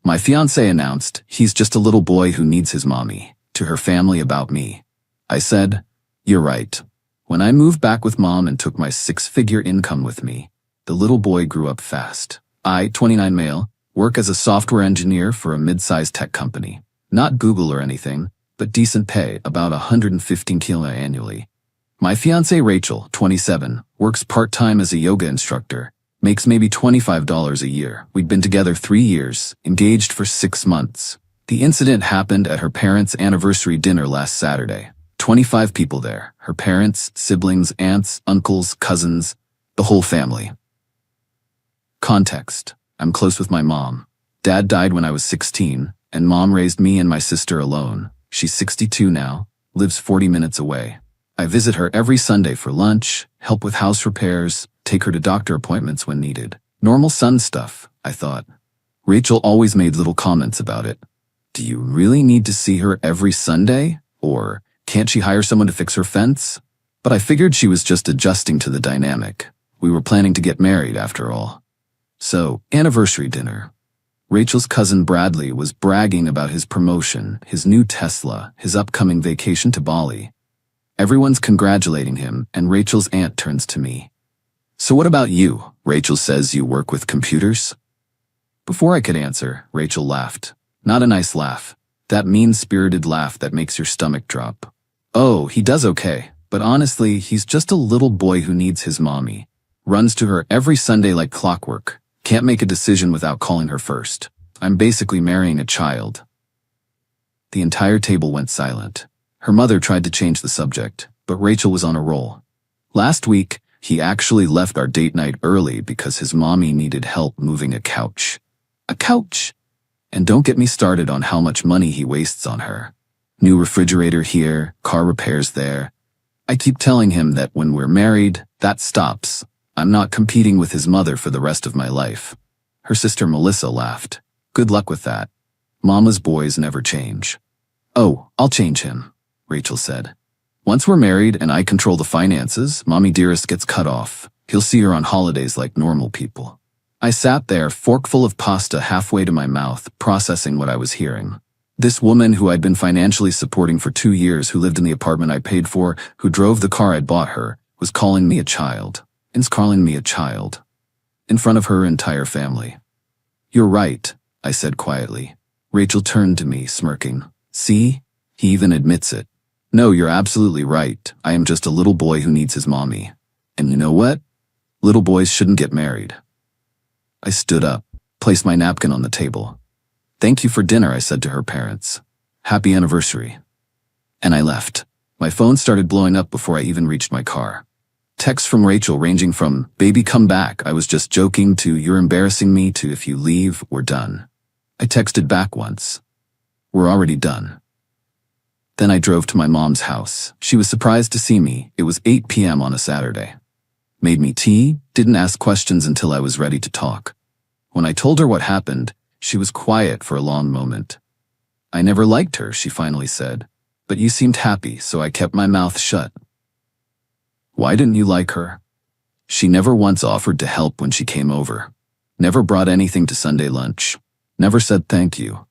My fiancé announced he's just a little boy who needs his mommy, to her family about me. I said, "You're right." When I moved back with mom and took my 6-figure income with me, the little boy grew up fast. I, 29 male, work as a software engineer for a mid-sized tech company. Not Google or anything, but decent pay, about 115 kilo annually. My fiancée Rachel, 27, works part-time as a yoga instructor, makes maybe $25 a year. We'd been together 3 years, engaged for 6 months. The incident happened at her parents' anniversary dinner last Saturday. 25 people there, her parents, siblings, aunts, uncles, cousins, the whole family. Context: I'm close with my mom. Dad died when I was 16, and mom raised me and my sister alone. She's 62 now, lives 40 minutes away. I visit her every Sunday for lunch, help with house repairs, take her to doctor appointments when needed. Normal son stuff, I thought. Rachel always made little comments about it. Do you really need to see her every Sunday? Or can't she hire someone to fix her fence? But I figured she was just adjusting to the dynamic. We were planning to get married after all. So, anniversary dinner. Rachel's cousin Bradley was bragging about his promotion, his new Tesla, his upcoming vacation to Bali. Everyone's congratulating him, and Rachel's aunt turns to me. "So what about you? Rachel says you work with computers?" Before I could answer, Rachel laughed. Not a nice laugh. That mean-spirited laugh that makes your stomach drop. "Oh, he does okay, but honestly, he's just a little boy who needs his mommy. Runs to her every Sunday like clockwork. Can't make a decision without calling her first. I'm basically marrying a child." The entire table went silent. Her mother tried to change the subject, but Rachel was on a roll. "Last week, he actually left our date night early because his mommy needed help moving a couch." A couch? And don't get me started on how much money he wastes on her. New refrigerator here, car repairs there. I keep telling him that when we're married, that stops. I'm not competing with his mother for the rest of my life. Her sister Melissa laughed. "Good luck with that. Mama's boys never change." "Oh, I'll change him," Rachel said. "Once we're married and I control the finances, Mommy Dearest gets cut off. He'll see her on holidays like normal people." I sat there, forkful of pasta halfway to my mouth, processing what I was hearing. This woman who I'd been financially supporting for 2 years, who lived in the apartment I paid for, who drove the car I'd bought her, was calling me a child. In front of her entire family. "You're right," I said quietly. Rachel turned to me, smirking. "See? He even admits it. No, you're absolutely right. I am just a little boy who needs his mommy. And you know what? Little boys shouldn't get married." I stood up, placed my napkin on the table. "Thank you for dinner," I said to her parents. "Happy anniversary." And I left. My phone started blowing up before I even reached my car. Texts from Rachel ranging from, "Baby, come back, I was just joking," to "You're embarrassing me," to "If you leave, we're done." I texted back once. "We're already done." Then I drove to my mom's house. She was surprised to see me. It was 8 p.m. on a Saturday. Made me tea, didn't ask questions until I was ready to talk. When I told her what happened, she was quiet for a long moment. "I never liked her," she finally said, "but you seemed happy, so I kept my mouth shut." "Why didn't you like her?" "She never once offered to help when she came over. Never brought anything to Sunday lunch. Never said thank you.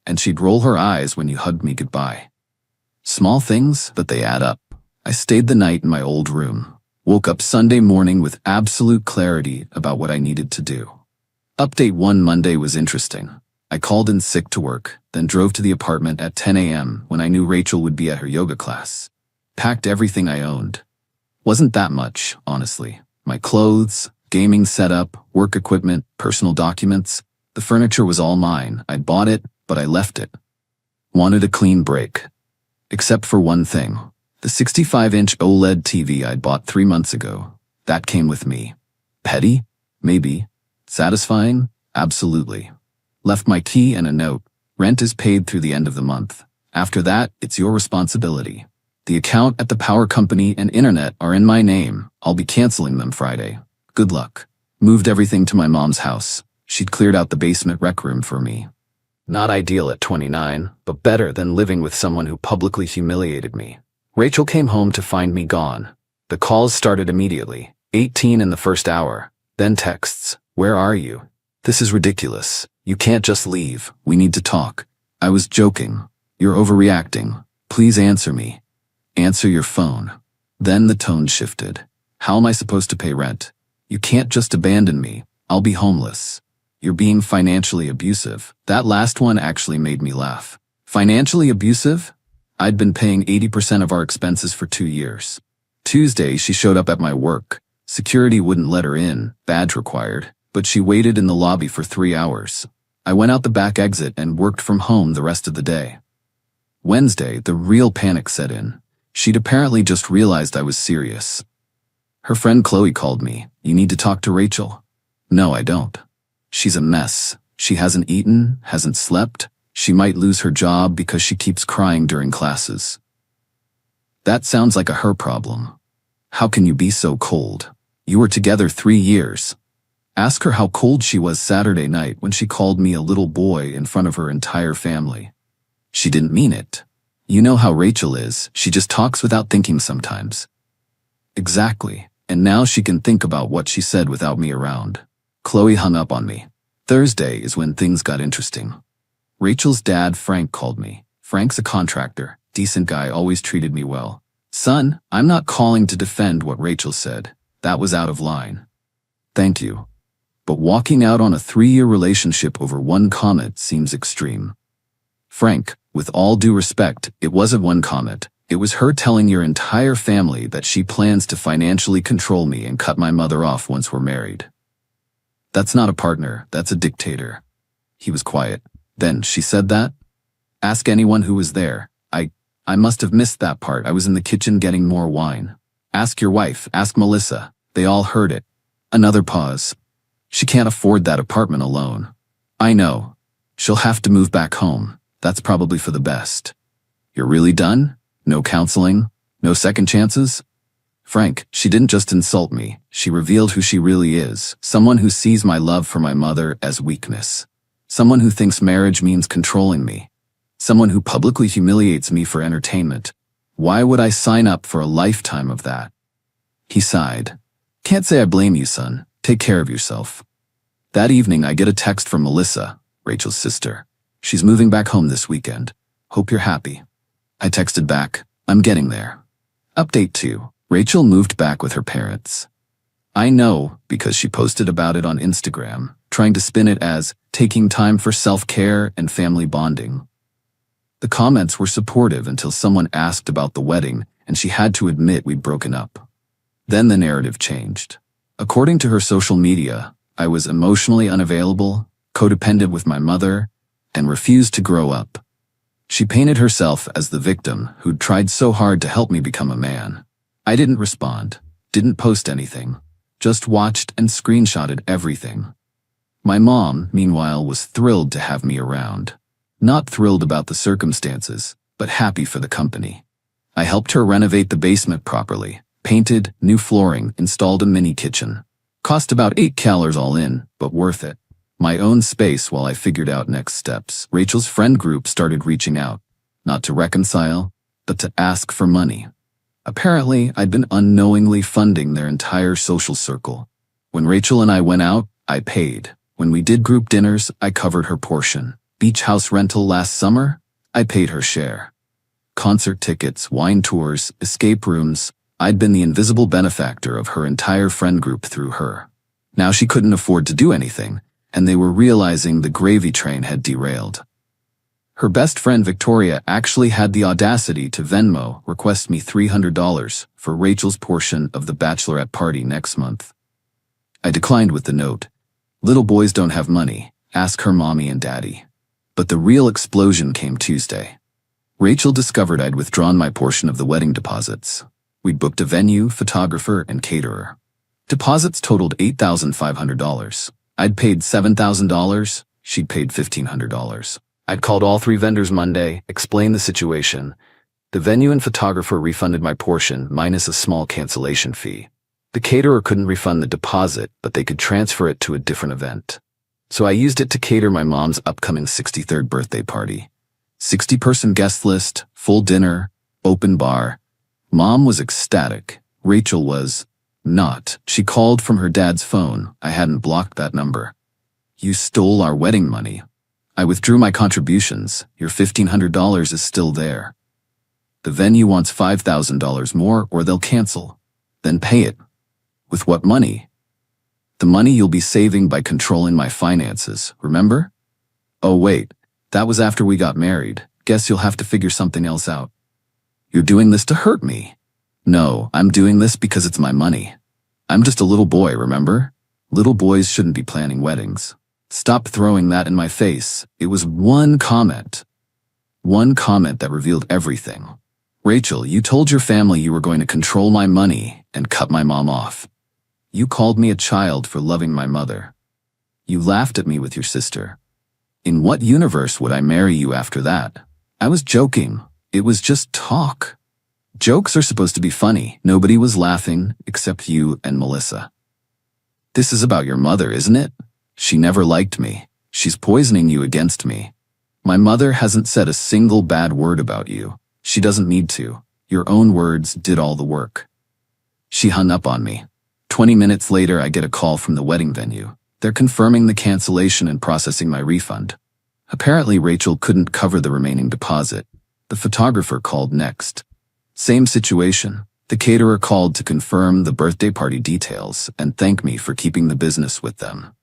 And she'd roll her eyes when you hugged me goodbye." Small things, but they add up. I stayed the night in my old room. Woke up Sunday morning with absolute clarity about what I needed to do. Update 1: Monday was interesting. I called in sick to work, then drove to the apartment at 10 a.m. when I knew Rachel would be at her yoga class. Packed everything I owned. Wasn't that much, honestly. My clothes, gaming setup, work equipment, personal documents. The furniture was all mine. I'd bought it, but I left it. Wanted a clean break. Except for one thing. The 65-inch OLED TV I'd bought 3 months ago. That came with me. Petty? Maybe. Satisfying? Absolutely. Left my key and a note. Rent is paid through the end of the month. After that, it's your responsibility. The account at the power company and internet are in my name. I'll be canceling them Friday. Good luck. Moved everything to my mom's house. She'd cleared out the basement rec room for me. Not ideal at 29, but better than living with someone who publicly humiliated me. Rachel came home to find me gone. The calls started immediately, 18 in the first hour. Then texts, "Where are you? This is ridiculous. You can't just leave. We need to talk. I was joking. You're overreacting. Please answer me. Answer your phone. Then the tone shifted. How am I supposed to pay rent? You can't just abandon me. I'll be homeless. You're being financially abusive. That last one actually made me laugh. Financially abusive? I'd been paying 80% of our expenses for 2 years. Tuesday, she showed up at my work. Security wouldn't let her in, badge required, but she waited in the lobby for 3 hours. I went out the back exit and worked from home the rest of the day. Wednesday, the real panic set in. She'd apparently just realized I was serious. Her friend Qley called me. You need to talk to Rachel. No, I don't. She's a mess. She hasn't eaten, hasn't slept. She might lose her job because she keeps crying during classes. That sounds like a her problem. How can you be so cold? You were together 3 years. Ask her how cold she was Saturday night when she called me a little boy in front of her entire family. She didn't mean it. You know how Rachel is, she just talks without thinking sometimes. Exactly, and now she can think about what she said without me around. Qley hung up on me. Thursday is when things got interesting. Rachel's dad, Frank, called me. Frank's a contractor, decent guy, always treated me well. Son, I'm not calling to defend what Rachel said. That was out of line. Thank you. But walking out on a 3-year relationship over one comment seems extreme. Frank, with all due respect, it wasn't one comment. It was her telling your entire family that she plans to financially control me and cut my mother off once we're married. That's not a partner, that's a dictator. He was quiet. Then she said that? Ask anyone who was there. I must have missed that part. I was in the kitchen getting more wine. Ask your wife, ask Melissa. They all heard it. Another pause. She can't afford that apartment alone. I know. She'll have to move back home. That's probably for the best. You're really done? No counseling? No second chances? Frank, she didn't just insult me. She revealed who she really is. Someone who sees my love for my mother as weakness. Someone who thinks marriage means controlling me. Someone who publicly humiliates me for entertainment. Why would I sign up for a lifetime of that? He sighed. Can't say I blame you, son. Take care of yourself. That evening, I get a text from Melissa, Rachel's sister. She's moving back home this weekend. Hope you're happy. I texted back, I'm getting there. Update 2. Rachel moved back with her parents. I know because she posted about it on Instagram, trying to spin it as taking time for self-care and family bonding. The comments were supportive until someone asked about the wedding and she had to admit we'd broken up. Then the narrative changed. According to her social media, I was emotionally unavailable, codependent with my mother, and refused to grow up. She painted herself as the victim who'd tried so hard to help me become a man. I didn't respond, didn't post anything, just watched and screenshotted everything. My mom, meanwhile, was thrilled to have me around. Not thrilled about the circumstances, but happy for the company. I helped her renovate the basement properly, painted, new flooring, installed a mini kitchen. Cost about $8 all in, but worth it. My own space while I figured out next steps. Rachel's friend group started reaching out, not to reconcile, but to ask for money. Apparently, I'd been unknowingly funding their entire social circle. When Rachel and I went out, I paid. When we did group dinners, I covered her portion. Beach house rental last summer, I paid her share. Concert tickets, wine tours, escape rooms, I'd been the invisible benefactor of her entire friend group through her. Now she couldn't afford to do anything, and they were realizing the gravy train had derailed. Her best friend Victoria actually had the audacity to Venmo request me $300 for Rachel's portion of the bachelorette party next month. I declined with the note, "Little boys don't have money, ask her mommy and daddy." But the real explosion came Tuesday. Rachel discovered I'd withdrawn my portion of the wedding deposits. We'd booked a venue, photographer, and caterer. Deposits totaled $8,500. I'd paid $7,000, she'd paid $1,500. I'd called all 3 vendors Monday, explained the situation. The venue and photographer refunded my portion, minus a small cancellation fee. The caterer couldn't refund the deposit, but they could transfer it to a different event. So I used it to cater my mom's upcoming 63rd birthday party. 60-person guest list, full dinner, open bar. Mom was ecstatic. Rachel was not. She called from her dad's phone. I hadn't blocked that number. You stole our wedding money. I withdrew my contributions. Your $1,500 is still there. The venue wants $5,000 more or they'll cancel. Then pay it. With what money? The money you'll be saving by controlling my finances, remember? Oh wait, that was after we got married. Guess you'll have to figure something else out. You're doing this to hurt me. No, I'm doing this because it's my money. I'm just a little boy, remember? Little boys shouldn't be planning weddings. Stop throwing that in my face. It was one comment. One comment that revealed everything. Rachel, you told your family you were going to control my money and cut my mom off. You called me a child for loving my mother. You laughed at me with your sister. In what universe would I marry you after that? I was joking. It was just talk. Jokes are supposed to be funny. Nobody was laughing except you and Melissa. This is about your mother, isn't it? She never liked me. She's poisoning you against me. My mother hasn't said a single bad word about you. She doesn't need to. Your own words did all the work. She hung up on me. 20 minutes later, I get a call from the wedding venue. They're confirming the cancellation and processing my refund. Apparently, Rachel couldn't cover the remaining deposit. The photographer called next. Same situation. The caterer called to confirm the birthday party details and thank me for keeping the business with them.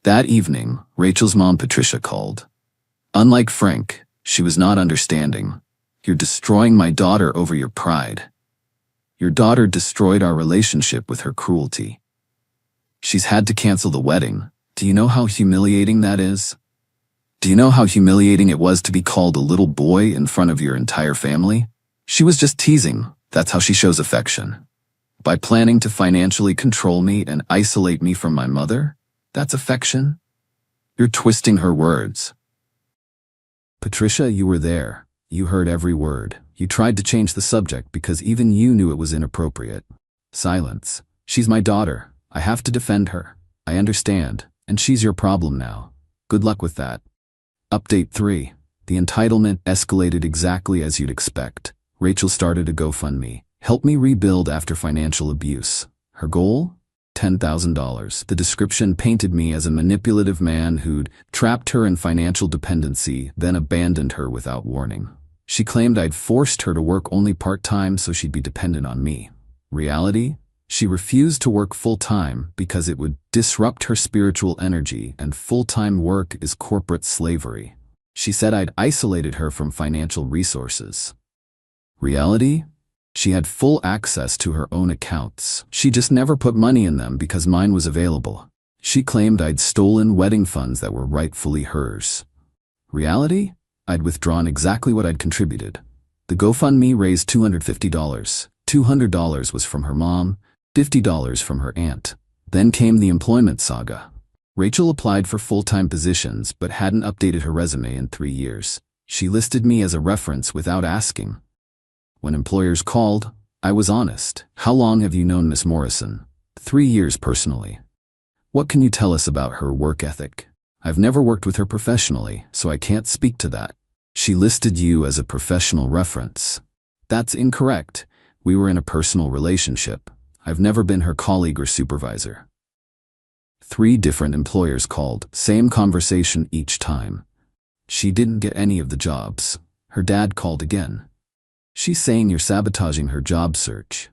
That evening, Rachel's mom, Patricia, called. Unlike Frank, she was not understanding. You're destroying my daughter over your pride. Your daughter destroyed our relationship with her cruelty. She's had to cancel the wedding. Do you know how humiliating that is? Do you know how humiliating it was to be called a little boy in front of your entire family? She was just teasing. That's how she shows affection. By planning to financially control me and isolate me from my mother? That's affection? You're twisting her words. Patricia, you were there. You heard every word. You tried to change the subject because even you knew it was inappropriate. Silence. She's my daughter. I have to defend her. I understand. And she's your problem now. Good luck with that. Update 3. The entitlement escalated exactly as you'd expect. Rachel started a GoFundMe. Help me rebuild after financial abuse. Her goal? $10,000. The description painted me as a manipulative man who'd trapped her in financial dependency, then abandoned her without warning. She claimed I'd forced her to work only part-time so she'd be dependent on me. Reality? She refused to work full-time because it would disrupt her spiritual energy, and full-time work is corporate slavery. She said I'd isolated her from financial resources. Reality? She had full access to her own accounts. She just never put money in them because mine was available. She claimed I'd stolen wedding funds that were rightfully hers. Reality? I'd withdrawn exactly what I'd contributed. The GoFundMe raised $250. $200 was from her mom, $50 from her aunt. Then came the employment saga. Rachel applied for full-time positions but hadn't updated her resume in 3 years. She listed me as a reference without asking. When employers called, I was honest. How long have you known Miss Morrison? 3 years personally. What can you tell us about her work ethic? I've never worked with her professionally, so I can't speak to that. She listed you as a professional reference. That's incorrect. We were in a personal relationship. I've never been her colleague or supervisor. 3 different employers called, same conversation each time. She didn't get any of the jobs. Her dad called again. She's saying you're sabotaging her job search.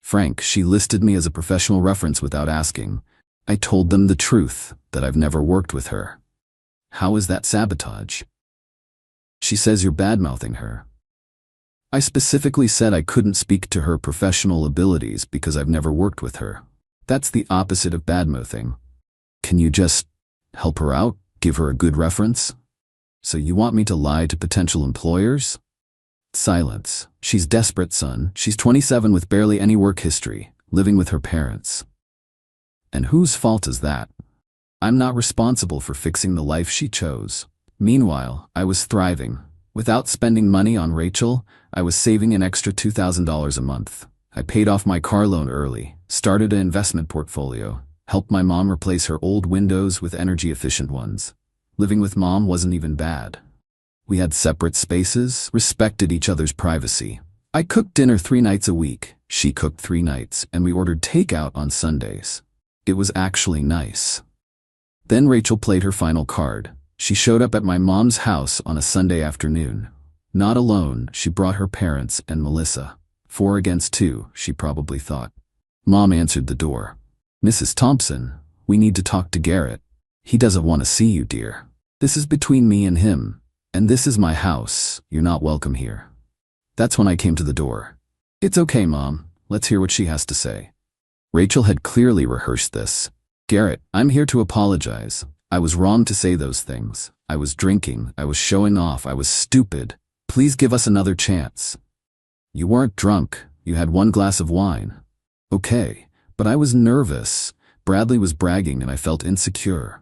Frank, she listed me as a professional reference without asking. I told them the truth, that I've never worked with her. How is that sabotage? She says you're bad-mouthing her. I specifically said I couldn't speak to her professional abilities because I've never worked with her. That's the opposite of bad-mouthing. Can you just help her out? Give her a good reference? So you want me to lie to potential employers? Silence. She's desperate, son. She's 27 with barely any work history, living with her parents. And whose fault is that? I'm not responsible for fixing the life she chose. Meanwhile, I was thriving. Without spending money on Rachel, I was saving an extra $2,000 a month. I paid off my car loan early, started an investment portfolio, helped my mom replace her old windows with energy-efficient ones. Living with mom wasn't even bad. We had separate spaces, respected each other's privacy. I cooked dinner 3 nights a week. She cooked 3 nights, and we ordered takeout on Sundays. It was actually nice. Then Rachel played her final card. She showed up at my mom's house on a Sunday afternoon. Not alone, she brought her parents and Melissa. 4 against 2, she probably thought. Mom answered the door. "Mrs. Thompson, we need to talk to Garrett. He doesn't want to see you, dear. This is between me and him, and this is my house. You're not welcome here." That's when I came to the door. "It's okay, Mom. Let's hear what she has to say." Rachel had clearly rehearsed this. "Garrett, I'm here to apologize. I was wrong to say those things. I was drinking, I was showing off, I was stupid. Please give us another chance." "You weren't drunk. You had 1 glass of wine." "Okay, but I was nervous. Bradley was bragging and I felt insecure."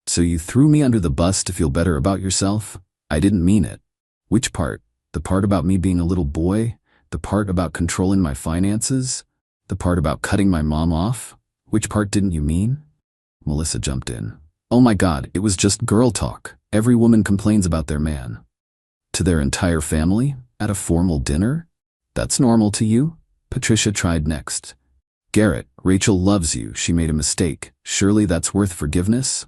"So you threw me under the bus to feel better about yourself?" "I didn't mean it." "Which part? The part about me being a little boy? The part about controlling my finances? The part about cutting my mom off? Which part didn't you mean?" Melissa jumped in. "Oh my God, it was just girl talk. Every woman complains about their man." "To their entire family? At a formal dinner? That's normal to you?" Patricia tried next. "Garrett, Rachel loves you. She made a mistake. Surely that's worth forgiveness?"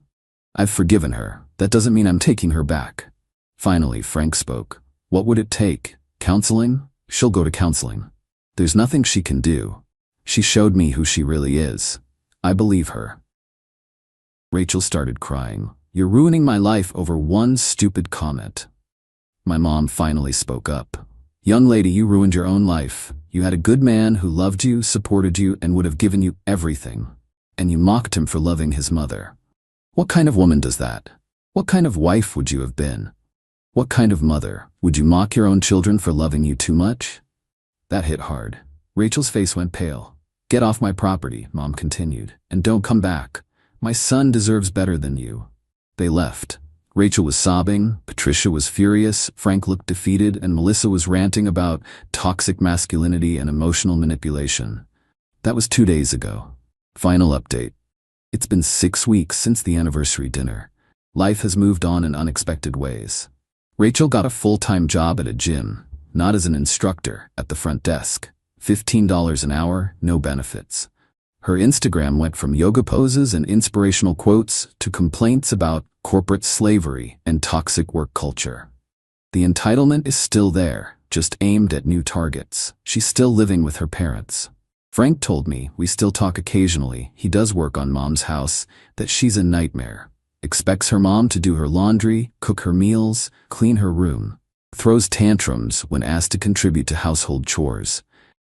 "I've forgiven her. That doesn't mean I'm taking her back." Finally, Frank spoke. "What would it take? Counseling? She'll go to counseling. There's nothing she can do. She showed me who she really is. I believe her." Rachel started crying. "You're ruining my life over one stupid comment." My mom finally spoke up. "Young lady, you ruined your own life. You had a good man who loved you, supported you, and would have given you everything. And you mocked him for loving his mother. What kind of woman does that? What kind of wife would you have been? What kind of mother? Would you mock your own children for loving you too much?" That hit hard. Rachel's face went pale. "Get off my property," Mom continued, "and don't come back. My son deserves better than you." They left. Rachel was sobbing, Patricia was furious, Frank looked defeated, and Melissa was ranting about toxic masculinity and emotional manipulation. That was 2 days ago. Final update. It's been 6 weeks since the anniversary dinner. Life has moved on in unexpected ways. Rachel got a full-time job at a gym, not as an instructor, at the front desk. $15 an hour, no benefits. Her Instagram went from yoga poses and inspirational quotes to complaints about corporate slavery and toxic work culture. The entitlement is still there, just aimed at new targets. She's still living with her parents. Frank told me, we still talk occasionally, he does work on Mom's house, that she's a nightmare. Expects her mom to do her laundry, cook her meals, clean her room. Throws tantrums when asked to contribute to household chores.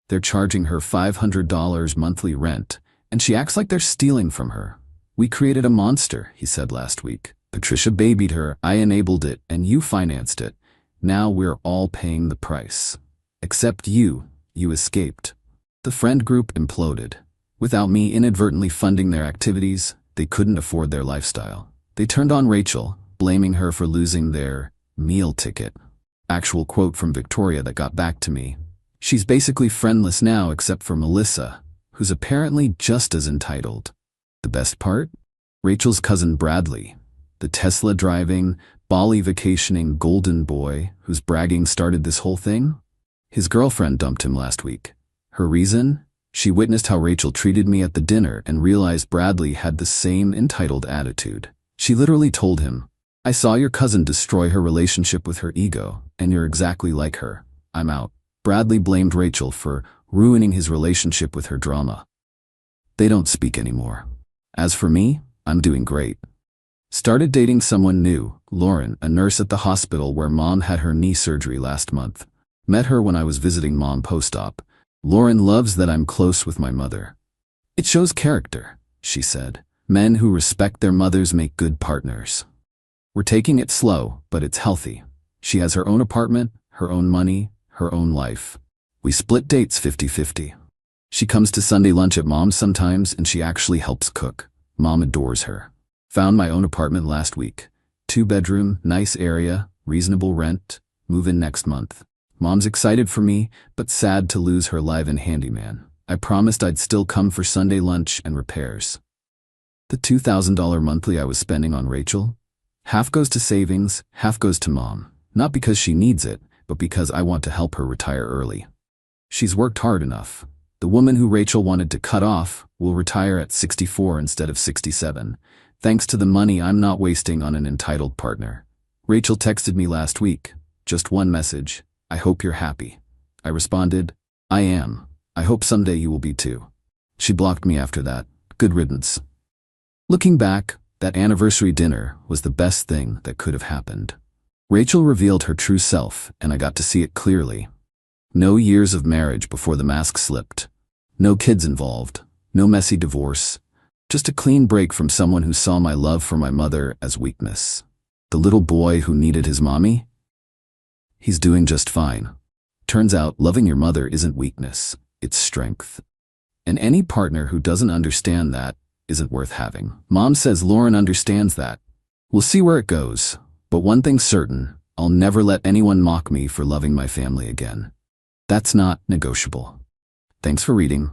They're charging her $500 monthly rent, and she acts like they're stealing from her. "We created a monster," he said last week. "Patricia babied her, I enabled it, and you financed it. Now we're all paying the price. Except you escaped." The friend group imploded. Without me inadvertently funding their activities, they couldn't afford their lifestyle. They turned on Rachel, blaming her for losing their meal ticket. Actual quote from Victoria that got back to me. "She's basically friendless now except for Melissa, who's apparently just as entitled." The best part? Rachel's cousin Bradley, the Tesla-driving, Bali vacationing golden boy whose bragging started this whole thing? His girlfriend dumped him last week. Her reason? She witnessed how Rachel treated me at the dinner and realized Bradley had the same entitled attitude. She literally told him, "I saw your cousin destroy her relationship with her ego, and you're exactly like her. I'm out." Bradley blamed Rachel for ruining his relationship with her drama. They don't speak anymore. As for me, I'm doing great. Started dating someone new, Lauren, a nurse at the hospital where Mom had her knee surgery last month. Met her when I was visiting Mom post-op. Lauren loves that I'm close with my mother. "It shows character," she said. "Men who respect their mothers make good partners." We're taking it slow, but it's healthy. She has her own apartment, her own money, her own life. We split dates 50-50. She comes to Sunday lunch at Mom's sometimes, and she actually helps cook. Mom adores her. Found my own apartment last week. 2-bedroom, nice area, reasonable rent, move in next month. Mom's excited for me, but sad to lose her live-in handyman. I promised I'd still come for Sunday lunch and repairs. The $2,000 monthly I was spending on Rachel, half goes to savings, half goes to Mom. Not because she needs it, but because I want to help her retire early. She's worked hard enough. The woman who Rachel wanted to cut off will retire at 64 instead of 67. Thanks to the money I'm not wasting on an entitled partner. Rachel texted me last week. Just one message. I hope you're happy. I responded, I am. I hope someday you will be too. She blocked me after that. Good riddance. Looking back, that anniversary dinner was the best thing that could have happened. Rachel revealed her true self, and I got to see it clearly. No years of marriage before the mask slipped. No kids involved. No messy divorce. Just a clean break from someone who saw my love for my mother as weakness. The little boy who needed his mommy? He's doing just fine. Turns out loving your mother isn't weakness, it's strength. And any partner who doesn't understand that isn't worth having. Mom says Lauren understands that. We'll see where it goes, but one thing's certain, I'll never let anyone mock me for loving my family again. That's not negotiable. Thanks for reading.